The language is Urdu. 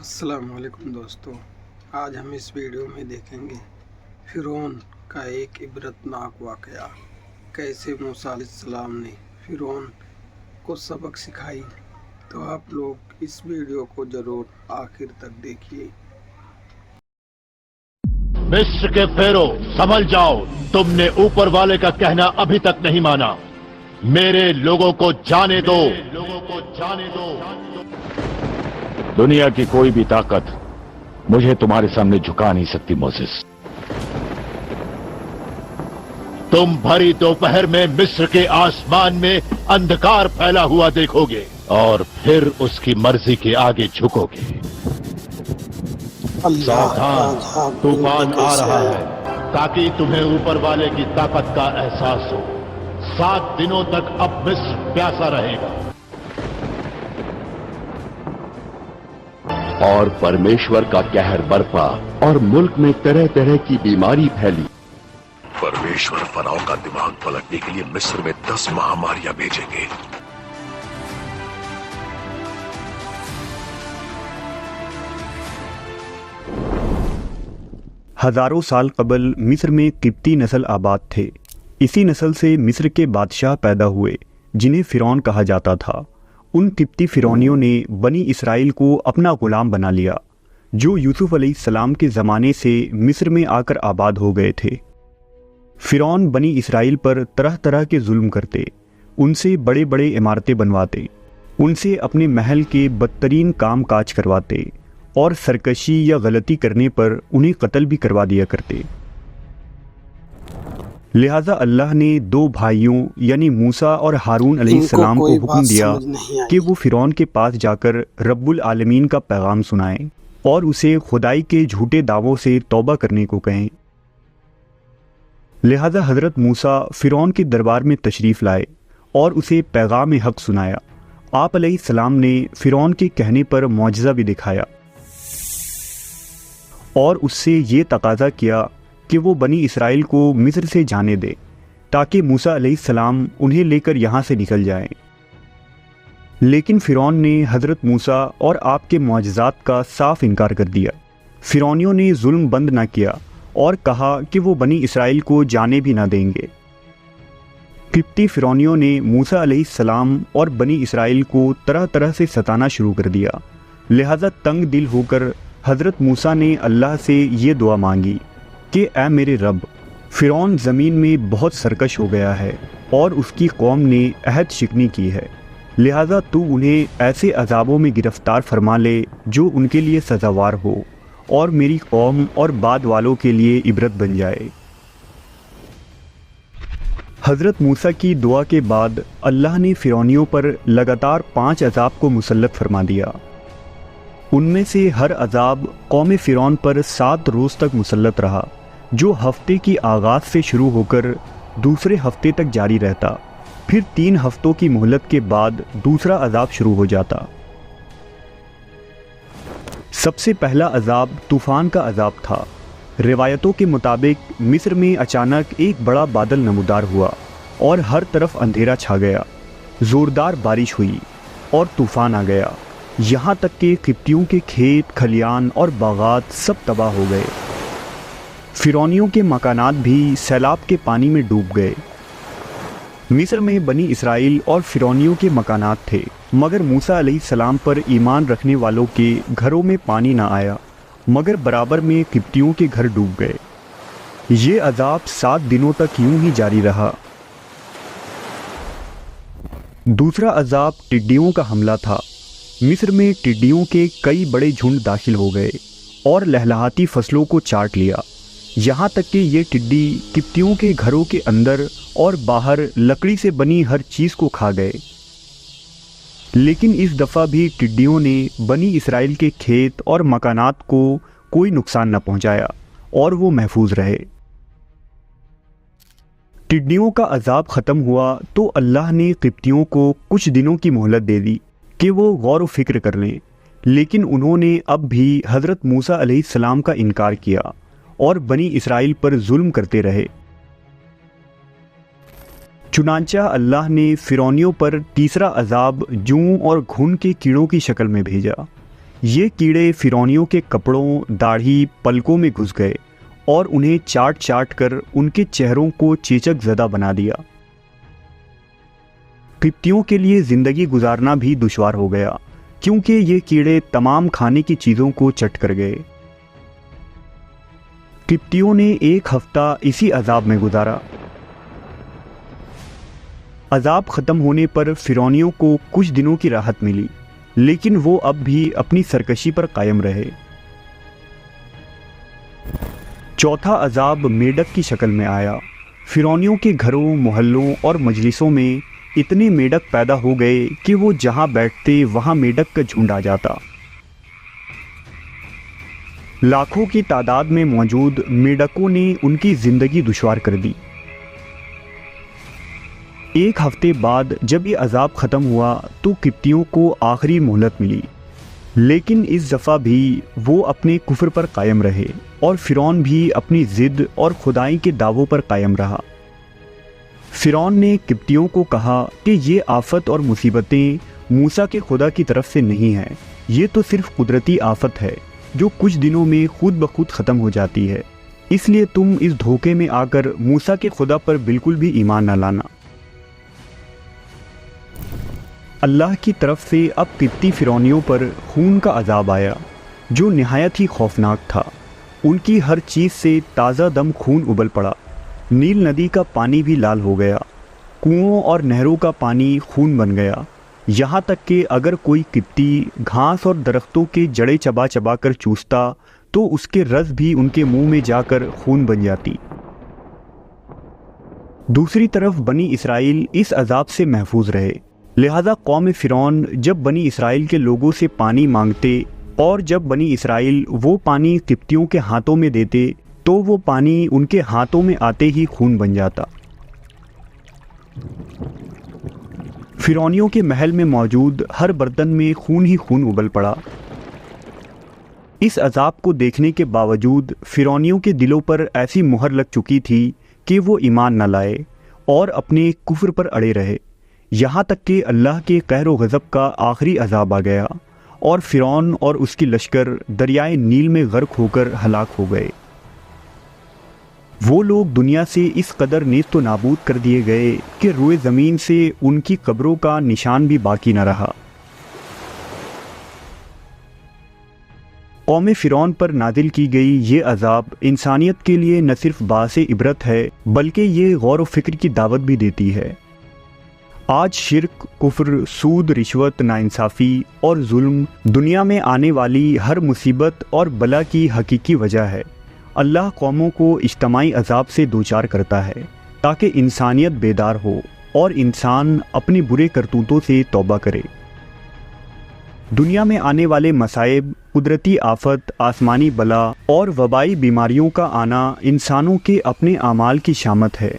السلام علیکم دوستو، آج ہم اس ویڈیو میں دیکھیں گے فرعون کا ایک عبرتناک واقعہ، کیسے موسیٰ علیہ السلام نے فرعون کو سبق سکھائی۔ تو آپ لوگ اس ویڈیو کو ضرور آخر تک دیکھیے۔ مصر کے فیرو سنبھل جاؤ، تم نے اوپر والے کا کہنا ابھی تک نہیں مانا۔ میرے لوگوں کو جانے دو۔ دنیا کی کوئی بھی طاقت مجھے تمہارے سامنے جھکا نہیں سکتی موسیس۔ تم بھری دوپہر میں مصر کے آسمان میں اندھکار پھیلا ہوا دیکھو گے اور پھر اس کی مرضی کے آگے جھکو گے۔ ساودھان، طوفان آ رہا ہے تاکہ تمہیں اوپر والے کی طاقت کا احساس ہو۔ 7 دنوں تک اب مصر پیاسا رہے گا اور پرمیشور کا قہر برپا اور ملک میں طرح طرح کی بیماری پھیلی۔ پرمیشور فراؤ کا دماغ پلٹنے کے لیے مصر میں 10 مہاماریاں بھیجیں گے۔ ہزاروں سال قبل مصر میں قبطی نسل آباد تھے۔ اسی نسل سے مصر کے بادشاہ پیدا ہوئے جنہیں فرعون کہا جاتا تھا۔ ان قبطی فرعونیوں نے بنی اسرائیل کو اپنا غلام بنا لیا، جو یوسف علیہ السلام کے زمانے سے مصر میں آ کر آباد ہو گئے تھے۔ فرعون بنی اسرائیل پر طرح طرح کے ظلم کرتے، ان سے بڑے بڑے عمارتیں بنواتے، ان سے اپنے محل کے بدترین کام کاج کرواتے اور سرکشی یا غلطی کرنے پر انہیں قتل بھی کروا دیا کرتے۔ لہٰذا اللہ نے 2 بھائیوں یعنی موسیٰ اور ہارون علیہ السلام کو حکم دیا کہ وہ فرعون کے پاس جا کر رب العالمین کا پیغام سنائیں اور اسے خدائی کے جھوٹے دعووں سے توبہ کرنے کو کہیں۔ لہٰذا حضرت موسیٰ فرعون کے دربار میں تشریف لائے اور اسے پیغام حق سنایا۔ آپ علیہ السلام نے فرعون کے کہنے پر معجزہ بھی دکھایا اور اس سے یہ تقاضا کیا کہ وہ بنی اسرائیل کو مصر سے جانے دے تاکہ موسیٰ علیہ السلام انہیں لے کر یہاں سے نکل جائیں۔ لیکن فرعون نے حضرت موسیٰ اور آپ کے معجزات کا صاف انکار کر دیا۔ فرعونیوں نے ظلم بند نہ کیا اور کہا کہ وہ بنی اسرائیل کو جانے بھی نہ دیں گے۔ قبطی فرعونیوں نے موسیٰ علیہ السلام اور بنی اسرائیل کو طرح طرح سے ستانا شروع کر دیا۔ لہٰذا تنگ دل ہو کر حضرت موسیٰ نے اللہ سے یہ دعا مانگی کہ اے میرے رب، فرعون زمین میں بہت سرکش ہو گیا ہے اور اس کی قوم نے عہد شکنی کی ہے، لہٰذا تو انہیں ایسے عذابوں میں گرفتار فرما لے جو ان کے لیے سزاوار ہو اور میری قوم اور بعد والوں کے لیے عبرت بن جائے۔ حضرت موسیٰ کی دعا کے بعد اللہ نے فرعونیوں پر لگاتار 5 عذاب کو مسلط فرما دیا۔ ان میں سے ہر عذاب قوم فرعون پر 7 روز تک مسلط رہا، جو ہفتے کی آغاز سے شروع ہو کر دوسرے ہفتے تک جاری رہتا۔ پھر 3 ہفتوں کی مہلت کے بعد دوسرا عذاب شروع ہو جاتا۔ سب سے پہلا عذاب طوفان کا عذاب تھا۔ روایتوں کے مطابق مصر میں اچانک ایک بڑا بادل نمودار ہوا اور ہر طرف اندھیرا چھا گیا، زوردار بارش ہوئی اور طوفان آ گیا، یہاں تک کہ قبطیوں کے کھیت کھلیان اور باغات سب تباہ ہو گئے۔ فرعونیوں کے مکانات بھی سیلاب کے پانی میں ڈوب گئے۔ مصر میں بنی اسرائیل اور فرعونیوں کے مکانات تھے، مگر موسیٰ علیہ السلام پر ایمان رکھنے والوں کے گھروں میں پانی نہ آیا، مگر برابر میں قبطیوں کے گھر ڈوب گئے۔ یہ عذاب 7 دنوں تک یوں ہی جاری رہا۔ دوسرا عذاب ٹڈیوں کا حملہ تھا۔ مصر میں ٹڈیوں کے کئی بڑے جھنڈ داخل ہو گئے اور لہلہاتی فصلوں کو چاٹ لیا، یہاں تک کہ یہ ٹڈی قبطیوں کے گھروں کے اندر اور باہر لکڑی سے بنی ہر چیز کو کھا گئے۔ لیکن اس دفعہ بھی ٹڈیوں نے بنی اسرائیل کے کھیت اور مکانات کو کوئی نقصان نہ پہنچایا اور وہ محفوظ رہے۔ ٹڈیوں کا عذاب ختم ہوا تو اللہ نے قبطیوں کو کچھ دنوں کی مہلت دے دی کہ وہ غور و فکر کر لیں، لیکن انہوں نے اب بھی حضرت موسیٰ علیہ السلام کا انکار کیا اور بنی اسرائیل پر ظلم کرتے رہے۔ چنانچہ اللہ نے فرعونیوں پر تیسرا عذاب جوں اور گھن کے کیڑوں کی شکل میں بھیجا۔ یہ کیڑے فرعونیوں کے کپڑوں، داڑھی، پلکوں میں گھس گئے اور انہیں چاٹ چاٹ کر ان کے چہروں کو چیچک زدہ بنا دیا۔ قبطیوں کے لیے زندگی گزارنا بھی دشوار ہو گیا، کیونکہ یہ کیڑے تمام کھانے کی چیزوں کو چٹ کر گئے۔ قبطیوں نے ایک ہفتہ اسی عذاب میں گزارا۔ عذاب ختم ہونے پر فرعونیوں کو کچھ دنوں کی راحت ملی، لیکن وہ اب بھی اپنی سرکشی پر قائم رہے۔ چوتھا عذاب میڈک کی شکل میں آیا۔ فرعونیوں کے گھروں، محلوں اور مجلسوں میں اتنے میڈک پیدا ہو گئے کہ وہ جہاں بیٹھتے وہاں میڈک کا جھنڈ آ جاتا۔ لاکھوں کی تعداد میں موجود میڈکوں نے ان کی زندگی دشوار کر دی۔ ایک ہفتے بعد جب یہ عذاب ختم ہوا تو قبطیوں کو آخری مہلت ملی، لیکن اس دفعہ بھی وہ اپنے کفر پر قائم رہے اور فرعون بھی اپنی ضد اور خدائی کے دعووں پر قائم رہا۔ فرعون نے قبطیوں کو کہا کہ یہ آفت اور مصیبتیں موسیٰ کے خدا کی طرف سے نہیں ہیں، یہ تو صرف قدرتی آفت ہے جو کچھ دنوں میں خود بخود ختم ہو جاتی ہے، اس لیے تم اس دھوکے میں آ کر موسیٰ کے خدا پر بالکل بھی ایمان نہ لانا۔ اللہ کی طرف سے اب قبطی فرعونیوں پر خون کا عذاب آیا جو نہایت ہی خوفناک تھا۔ ان کی ہر چیز سے تازہ دم خون ابل پڑا۔ نیل ندی کا پانی بھی لال ہو گیا، کنوؤں اور نہروں کا پانی خون بن گیا، یہاں تک کہ اگر کوئی قبطی گھاس اور درختوں کے جڑیں چبا چبا کر چوستا تو اس کے رس بھی ان کے منہ میں جا کر خون بن جاتی۔ دوسری طرف بنی اسرائیل اس عذاب سے محفوظ رہے، لہذا قوم فرعون جب بنی اسرائیل کے لوگوں سے پانی مانگتے اور جب بنی اسرائیل وہ پانی قبطیوں کے ہاتھوں میں دیتے تو وہ پانی ان کے ہاتھوں میں آتے ہی خون بن جاتا۔ فرعونیوں کے محل میں موجود ہر برتن میں خون ہی خون ابل پڑا۔ اس عذاب کو دیکھنے کے باوجود فرعونیوں کے دلوں پر ایسی مہر لگ چکی تھی کہ وہ ایمان نہ لائے اور اپنے کفر پر اڑے رہے، یہاں تک کہ اللہ کے قہر و غضب کا آخری عذاب آ گیا اور فرعون اور اس کی لشکر دریائے نیل میں غرق ہو کر ہلاک ہو گئے۔ وہ لوگ دنیا سے اس قدر نیست و نابود کر دیے گئے کہ روئے زمین سے ان کی قبروں کا نشان بھی باقی نہ رہا۔ قوم فرعون پر نازل کی گئی یہ عذاب انسانیت کے لیے نہ صرف باعث عبرت ہے بلکہ یہ غور و فکر کی دعوت بھی دیتی ہے۔ آج شرک، کفر، سود، رشوت، ناانصافی اور ظلم دنیا میں آنے والی ہر مصیبت اور بلا کی حقیقی وجہ ہے۔ اللہ قوموں کو اجتماعی عذاب سے دوچار کرتا ہے تاکہ انسانیت بیدار ہو اور انسان اپنے برے کرتوتوں سے توبہ کرے۔ دنیا میں آنے والے مصائب، قدرتی آفت، آسمانی بلا اور وبائی بیماریوں کا آنا انسانوں کے اپنے اعمال کی شامت ہے۔